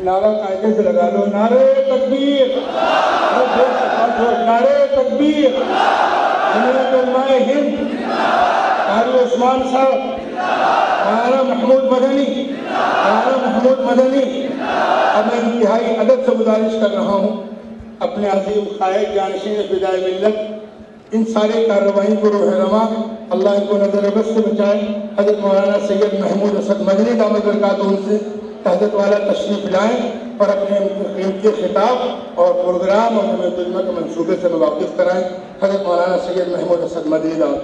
नारा कायदे से लगा लो, नारे तकबीर, नारे तकबीर। जमीयत उलमाए हिंद, कारी उस्मान साहब, मौलाना महमूद मदनी। अब मैं इंतहाई अदब से गुजारिश कर रहा हूँ अपने अजीम कायद जानशीन फिदाए मिल्लत, इन सारे कार्रवाई को रूह रवा अल्लाह इनको नजर बस से बचाए। हजरत मौलाना सैयद महमूद असद मदनी दामद बरकातहू से हजरत वाला तशरीफ लाएं और अपने कीमती खिताब और प्रोग्राम और जमीयत उलमा के मंसूबे से वाकिफ कराएं। हजरत मौलाना सैयद महमूद असद मदनी दामद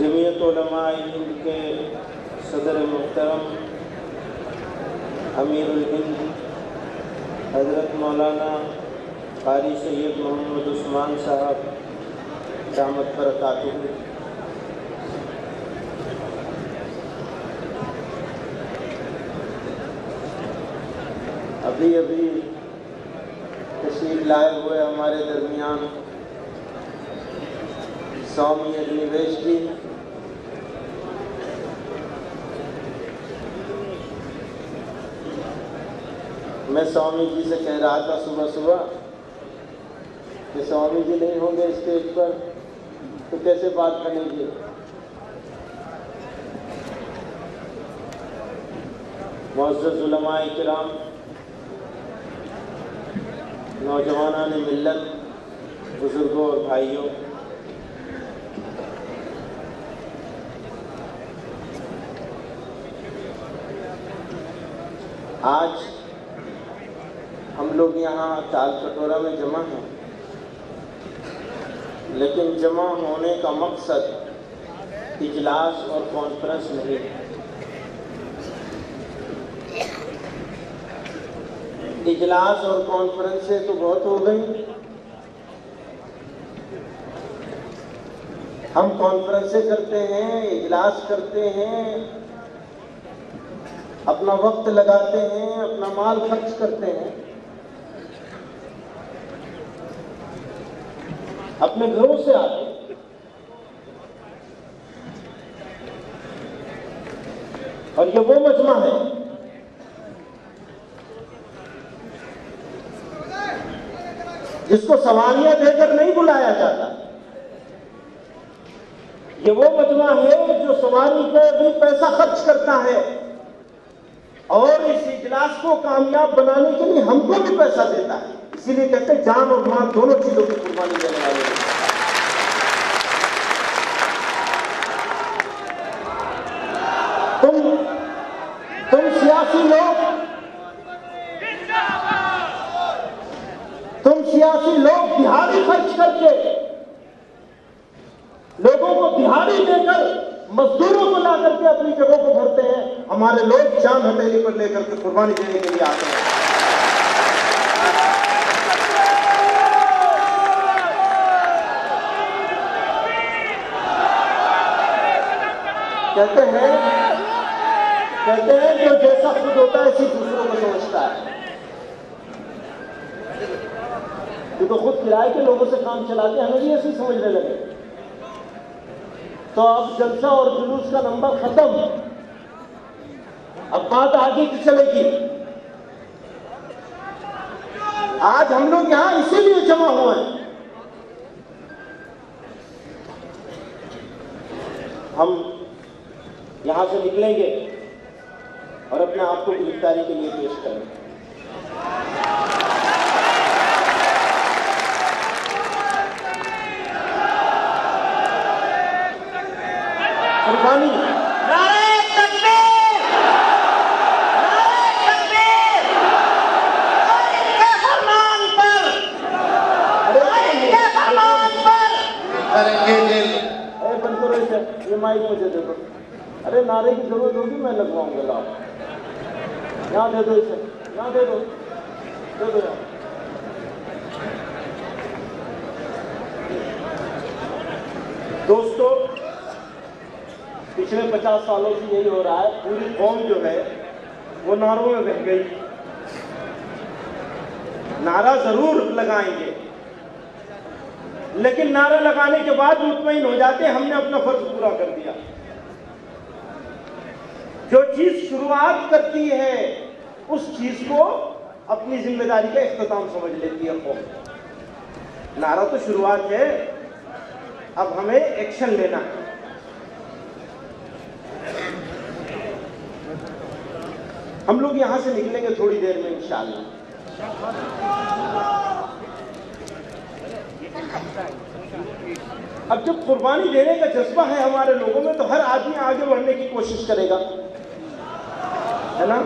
जमीयत उलमाए हिंद के सदर मुहतरम अमीरुल हिंद हज़रत मौलाना कारी सैयद मोहम्मद उस्मान साहब दामद बरकातहू, अभी अभी तशरीफ लाए हुए हमारे दरमियान स्वामी अग्निवेश जी, मैं स्वामी जी से कह रहा था सुबह सुबह कि स्वामी जी नहीं होंगे स्टेज पर तो कैसे बात बनेगी। मुअज़्ज़ज़ उलमाए किराम, नौजवानान मिल्लत, बुजुर्गों और भाइयों, आज हम लोग यहाँ ताल कटोरा में जमा हैं, लेकिन जमा होने का मकसद इजलास और कॉन्फ्रेंस नहीं है। इजलास और कॉन्फ्रेंस से तो बहुत हो गई, हम कॉन्फ्रेंसें करते हैं, इजलास करते हैं, अपना वक्त लगाते हैं, अपना माल खर्च करते हैं, अपने घरों से आते हैं, और ये वो मजमा है जिसको सवारियां देकर नहीं बुलाया जाता। ये वो मजमा है जो सवारी पे भी पैसा खर्च करता है और इस इजलास को कामयाब बनाने के लिए हमको भी पैसा देता है। इसीलिए कहते हैं जान और माल दोनों चीजों की कुर्बानी देने वाले हैं। तुम सियासी लोग दिहाड़ी खर्च करके, लोगों को दिहाड़ी देकर, मजदूरों को ला करके अपनी जगहों को भरते हैं। हमारे लोग जान हथेली पर लेकर के कुर्बानी देने के लिए आते हैं। कहते हैं जो जैसा खुद होता है इसी दूसरों को समझता है। ये तो खुद किराए के लोगों से काम चलाते हैं, हमें भी ऐसे समझने लगे। तो अब जलसा और जुलूस का नंबर खत्म, अब बात आगे की चलेगी। आज हम लोग यहां इसीलिए जमा हुए हैं हम यहाँ से निकलेंगे और अपने आप को गिरफ्तारी के लिए पेश करेंगे। कुर्बानी ये माइक मुझे दे दो। अरे नारे की जरूरत होगी मैं लगवाऊंगा। लाओ यहाँ दे दो, इसे यहाँ दे दो, दे दो यहाँ। दोस्तों, पिछले 50 सालों से यही हो रहा है। पूरी कौम जो है वो नारों में बह गई। नारा जरूर लगाएंगे, लेकिन नारा लगाने के बाद मुतमईन हो जाते हमने अपना फर्ज पूरा कर दिया। जो चीज शुरुआत करती है उस चीज को अपनी जिम्मेदारी का इख्तिताम समझ लेती है कौम। नारा तो शुरुआत है, अब हमें एक्शन लेना है। हम लोग यहां से निकलेंगे थोड़ी देर में इंशाअल्लाह। अब जब कुर्बानी देने का जज्बा है हमारे लोगों में, तो हर आदमी आगे बढ़ने की कोशिश करेगा, है ना?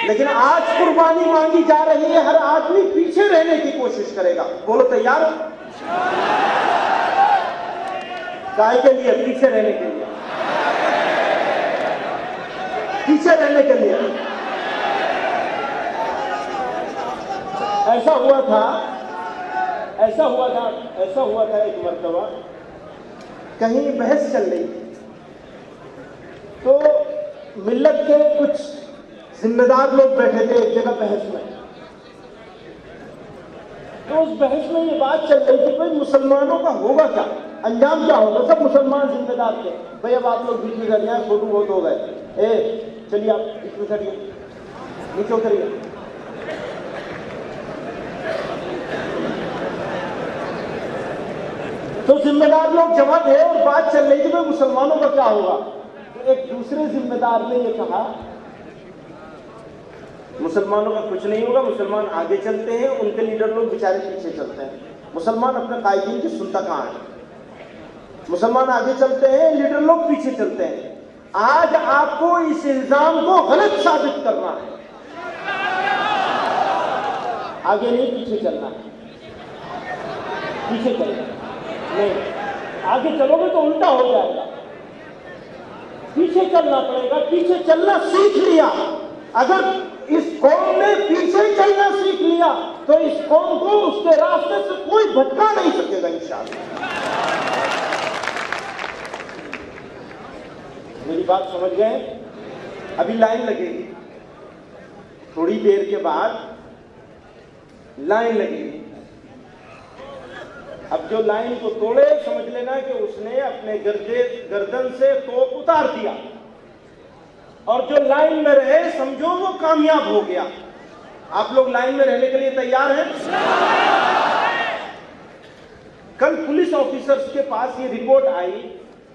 लेकिन आज कुर्बानी मांगी जा रही है, हर आदमी पीछे रहने की कोशिश करेगा। बोलो तैयार हो? गाय के लिए, पीछे रहने के लिए, पीछे रहने के लिए। ऐसा हुआ था एक मर्तबा कहीं बहस चल रही थी, तो मिल्लत के कुछ जिम्मेदार लोग बैठे थे एक जगह बहस में। तो उस बहस में ये बात चल रही थी, भाई मुसलमानों का होगा क्या, अंजाम क्या होगा। सब मुसलमान जिम्मेदार थे। भाई अब आप लोग बीच में कर जाए, फोटो बहुत हो गए। चलिए आप बीच में करिए, नीचे उतरिए। तो जिम्मेदार लोग जमा थे और बात चल रही थी भाई मुसलमानों का क्या होगा। तो एक दूसरे जिम्मेदार ने ये कहा, मुसलमानों का कुछ नहीं होगा, मुसलमान आगे चलते हैं, उनके लीडर लोग बेचारे पीछे चलते हैं। मुसलमान अपने कायदीन की सुनता कहाँ है? मुसलमान आगे चलते हैं, लीडर लोग पीछे चलते हैं। आज आपको इस इल्जाम को गलत साबित करना है। आगे नहीं, पीछे चलना है। पीछे चलना नहीं, आगे चलोगे तो उल्टा हो जाएगा। पीछे चलना पड़ेगा। पीछे चलना सीख लिया, अगर इस कौम ने पीछे चलना सीख लिया तो इस कौम को उसके रास्ते से कोई भटका नहीं सकेगा इंशाअल्लाह। मेरी बात समझ गए? अभी लाइन लगेगी, थोड़ी देर के बाद लाइन लगेगी। अब जो लाइन को तोड़े समझ लेना कि उसने अपने गर्दन से तोप उतार दिया, और जो लाइन में रहे समझो वो कामयाब हो गया। आप लोग लाइन में रहने के लिए तैयार हैं? कल पुलिस ऑफिसर्स के पास ये रिपोर्ट आई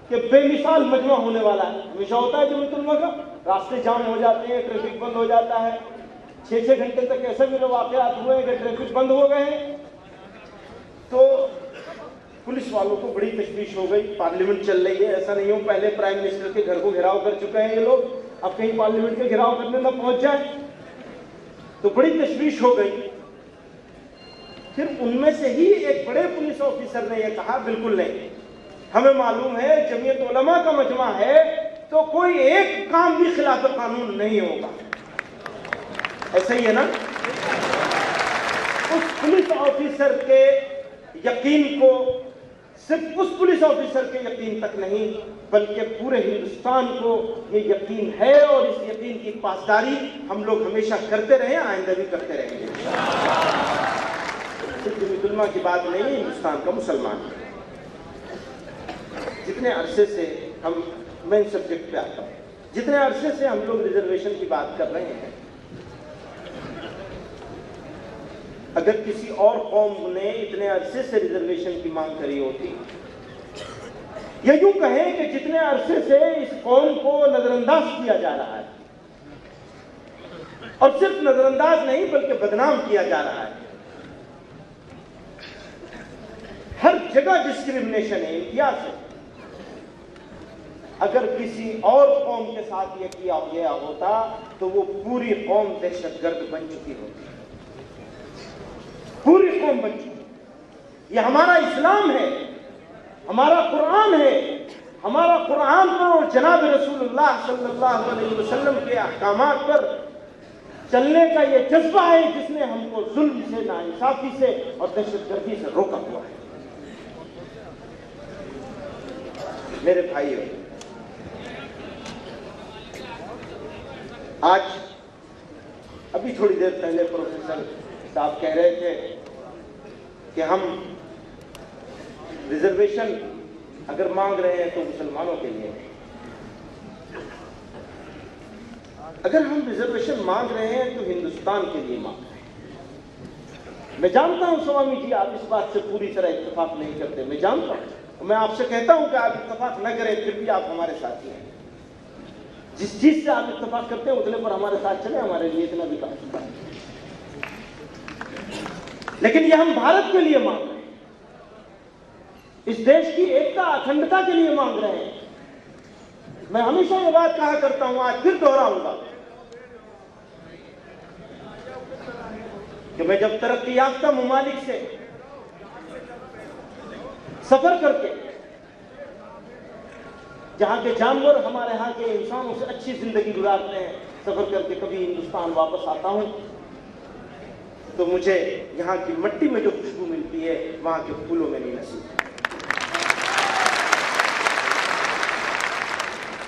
कि बेमिसाल मजमा होने वाला है। हमेशा होता है जमीयतुल उलमा का, रास्ते जाम हो जाते हैं, ट्रैफिक बंद हो जाता है। 6-6 घंटे तक ऐसे भी वाकयात हुए हैं कि ट्रैफिक बंद हो गए हैं। तो पुलिस वालों को बड़ी तशवीश हो गई। पार्लियामेंट चल रही है, ऐसा नहीं हो पहले प्राइम मिनिस्टर के घर को घेराव कर चुके हैं ये लोग, अब कहीं पार्लियामेंट के घेराव करने न पहुंच जाए, तो बड़ी तशवीश हो गई। फिर उनमें से ही एक बड़े पुलिस ऑफिसर ने यह कहा, बिल्कुल नहीं, हमें मालूम है जमीयत उलमा का मजमा है तो कोई एक काम भी खिलाफ कानून नहीं होगा। ऐसा ही है ना? उस पुलिस ऑफिसर के यकीन को सिर्फ उस पुलिस ऑफिसर के यकीन तक नहीं बल्कि पूरे हिंदुस्तान को ये यकीन है, और इस यकीन की पासदारी हम लोग हमेशा करते रहे, आइंदा भी करते रहेंगे। सिर्फ जमीयतुल उलमा की बात नहीं, हिंदुस्तान का मुसलमान। जितने अरसे से मैं इन सब्जेक्ट पे आता हूँ, जितने अरसे से हम लोग रिजर्वेशन की बात कर रहे हैं, अगर किसी और कौम ने इतने अरसे से रिजर्वेशन की मांग करी होती या यूं कहें कि जितने अरसे से इस कौम को नजरअंदाज किया जा रहा है, और सिर्फ नजरअंदाज नहीं बल्कि बदनाम किया जा रहा है। हर जगह डिस्क्रिमिनेशन है, इम्तियाज है। अगर किसी और कौम के साथ ये किया गया होता तो वो पूरी कौम दहशतगर्द बन चुकी होती, पूरी कौम बन चुकी। ये हमारा इस्लाम है, हमारा कुरान है। हमारा कुरान पर और जनाब रसूलुल्लाह सल्लल्लाहु अलैहि वसल्लम के अहकामात पर चलने का ये जज्बा है जिसने हमको जुल्म से, नाइंसाफी से और दहशतगर्दी से रोका हुआ है। मेरे भाइयों, आज अभी थोड़ी देर पहले प्रोफेसर साहब कह रहे थे कि हम रिजर्वेशन अगर मांग रहे हैं तो मुसलमानों के लिए। अगर हम रिजर्वेशन मांग रहे हैं तो हिंदुस्तान के लिए मांग रहे हैं। मैं जानता हूं स्वामी जी आप इस बात से पूरी तरह इत्तेफाक नहीं करते, मैं जानता हूं। मैं आपसे कहता हूं कि आप इत्तेफाक न करें, फिर भी आप हमारे साथी हैं। जिस चीज से आप इत्तेफाक करते हैं उतने पर हमारे साथ चले, हमारे लिए इतना भी काफी है। लेकिन ये हम भारत के लिए मांग रहे हैं, इस देश की एकता अखंडता के लिए मांग रहे हैं। मैं हमेशा ये बात कहा करता हूं, आज फिर दोहराऊंगा कि मैं जब तरक्की याफ्ता मुमालिक से सफर करके, जहां के जानवर हमारे यहाँ के इंसानों से अच्छी जिंदगी गुजारते हैं, सफर करके कभी हिंदुस्तान वापस आता हूं तो मुझे यहाँ की मिट्टी में जो खुशबू मिलती है वहां के फूलों में नहीं नसीब।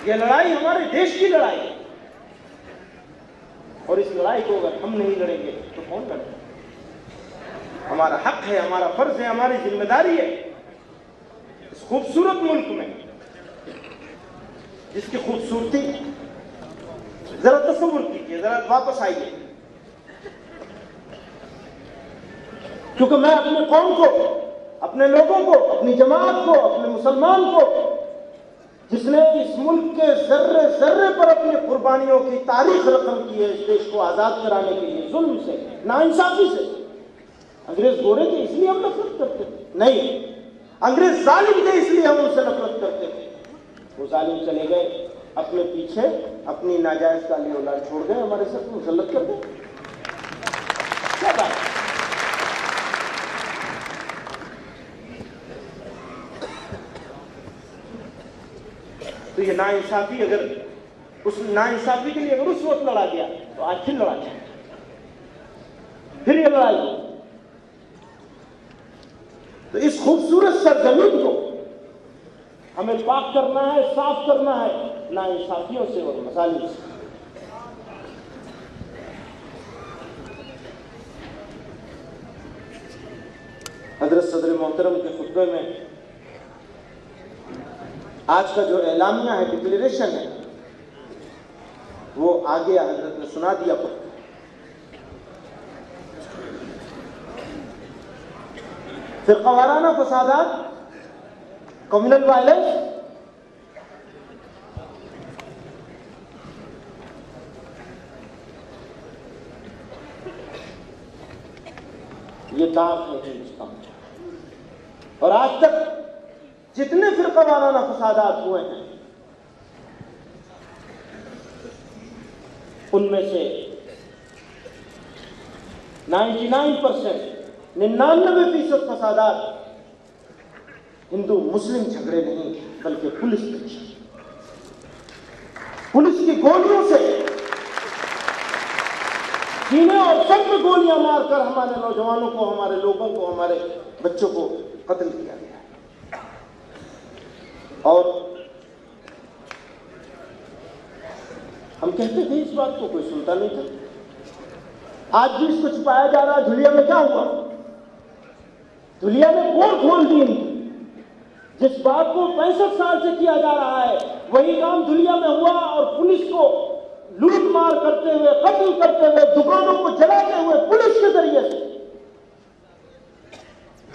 यह लड़ाई हमारे देश की लड़ाई है, और इस लड़ाई को अगर हम नहीं लड़ेंगे तो कौन लड़ेगा? हमारा हक है, हमारा फर्ज है, हमारी जिम्मेदारी है। इस खूबसूरत मुल्क में जिसकी खूबसूरती जरा तस्वीर कीजिए, जरा वापस आइए। क्योंकि मैं अपने कौम को, अपने लोगों को, अपनी जमात को, अपने मुसलमान को, जिसने इस मुल्क के जर्रे जर्रे पर अपनी कुर्बानियों की तारीख रकम की है इस देश को आजाद कराने के लिए, जुल्म से, नाइंसाफी से। अंग्रेज गोरे थे इसलिए हम नफरत करते थे? नहीं, अंग्रेज जालिम थे इसलिए हम उनसे नफरत करते थे। वो जालिम चले गए, अपने पीछे अपनी नाजायज काली औलाद छोड़ गए, हमारे साथ मुसल्लत कर गए। क्या बात है? तो ये नाइंसाफी, अगर उस नाइंसाफी के लिए अगर उस वक्त लड़ा गया तो आज फिर लड़ा जाए, फिर ये लड़ाई। तो इस खूबसूरत सरजमीन को हमें पाक करना है, साफ करना है नाइंसाफियों से और मसालिम से। हजरत सदर मोहतरम के खुतबे में आज का जो एलामिया है, डिक्लेरेशन है, वो आगे हजरत ने सुना दिया। फिरकावाराना फसादात, कम्युनल वायलेंस, ये दाग है हिंदुस्तान। और आज तक जितने फिरकावाराना फसादात हुए हैं उनमें से 99% 99% फसादात हिंदू मुस्लिम झगड़े नहीं बल्कि पुलिस की गोलियों से, सीने और सर में गोलियां मारकर हमारे नौजवानों को, हमारे लोगों को, हमारे बच्चों को कत्ल किया गया है। और हम कहते थे इस बात को, कोई सुनता नहीं था। आज भी इसको छुपाया जा रहा है। धुलिया में क्या हुआ? धुलिया में पोल खोल दी। जिस बात को 65 साल से किया जा रहा है वही काम धुलिया में हुआ, और पुलिस को लूट मार करते हुए, कत्ल करते हुए, दुकानों को जलाते हुए पुलिस के जरिए से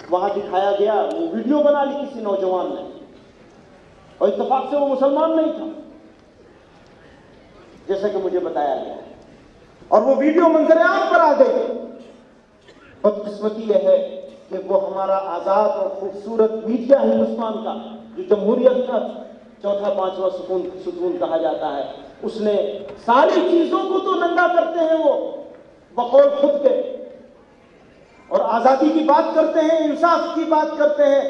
वहां दिखाया गया। वो वीडियो बना ली किसी नौजवान ने, और इत्तेफाक से वो मुसलमान नहीं था, जैसा कि मुझे बताया गया, और वो वीडियो मंजर आम पर आ गई। बदकिस्मती यह है कि वो हमारा आजाद और खूबसूरत मीडिया हिंदुस्तान का, जो जमहूरियत का चौथा पांचवा सुकून कहा जाता है, उसने सारी चीजों को तो नंगा करते हैं वो बकौल खुद के, और आजादी की बात करते हैं, इंसाफ की बात करते हैं,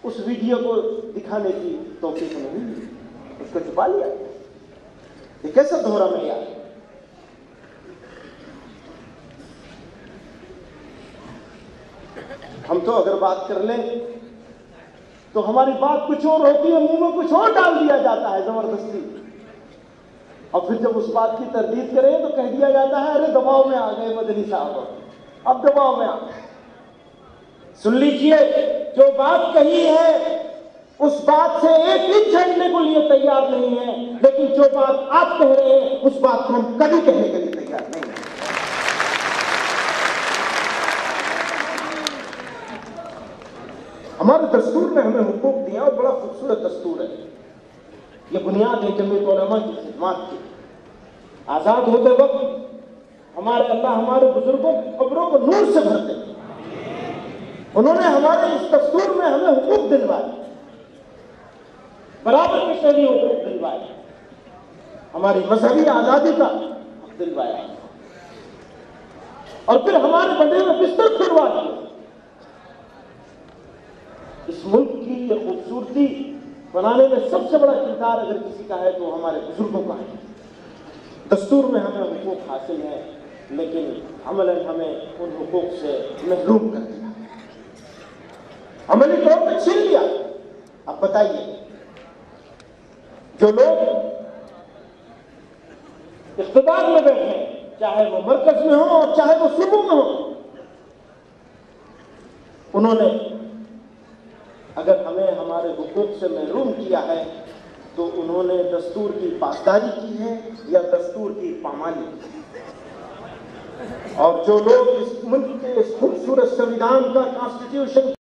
उस वीडियो को दिखाने की तौफीक नहीं मिली, उसको छुपा लिया। ये कैसा दोहरा मेयार है? हम तो अगर बात कर लें तो हमारी बात कुछ और होती है, मुंह में कुछ और डाल दिया जाता है जबरदस्ती, और फिर जब उस बात की तरदीद करें तो कह दिया जाता है अरे दबाव में आ गए मदनी साहब, अब दबाव में आ गए। सुन लीजिए, जो बात कही है उस बात से एक इंच हटने को लिए तैयार नहीं है, लेकिन जो बात आप कह रहे हैं उस बात को हम कभी कहने के लिए तैयार नहीं है। हमारे दस्तूर ने हमें हुकूक दिया, और बड़ा खूबसूरत दस्तूर है, ये बुनियाद है जमीयत उलमा की खिदमत की। आजाद होते वक्त हमारे अल्लाह हमारे बुजुर्गों की कब्रों को नूर से भरते हैं। उन्होंने हमारे इस दस्तूर में हमें हुकूक दिलवाए, बराबर के शहरी हुकूक दिलवाए, हमारी मजहबी आजादी का हक दिलवाया, और फिर हमारे बंधे में बिस्तर खुलवा दिए। इस मुल्क की ये खूबसूरती बनाने में सबसे बड़ा किरदार अगर किसी का है तो हमारे बुजुर्गों का है। दस्तूर में हमें हुकूक हासिल है, लेकिन अमलन हमें उन हुकूक से महरूम कर दिया, अमली तौर पर छीन लिया। अब बताइए, जो लोग इख्तिदार में बैठे हैं, चाहे वो मरकज में हो और चाहे वो सूबों में हो, उन्होंने अगर हमें हमारे हुकूक से महरूम किया है तो उन्होंने दस्तूर की पासदारी की है या दस्तूर की पामाली की है। और जो लोग इस मुल्क के इस खूबसूरत संविधान का, कॉन्स्टिट्यूशन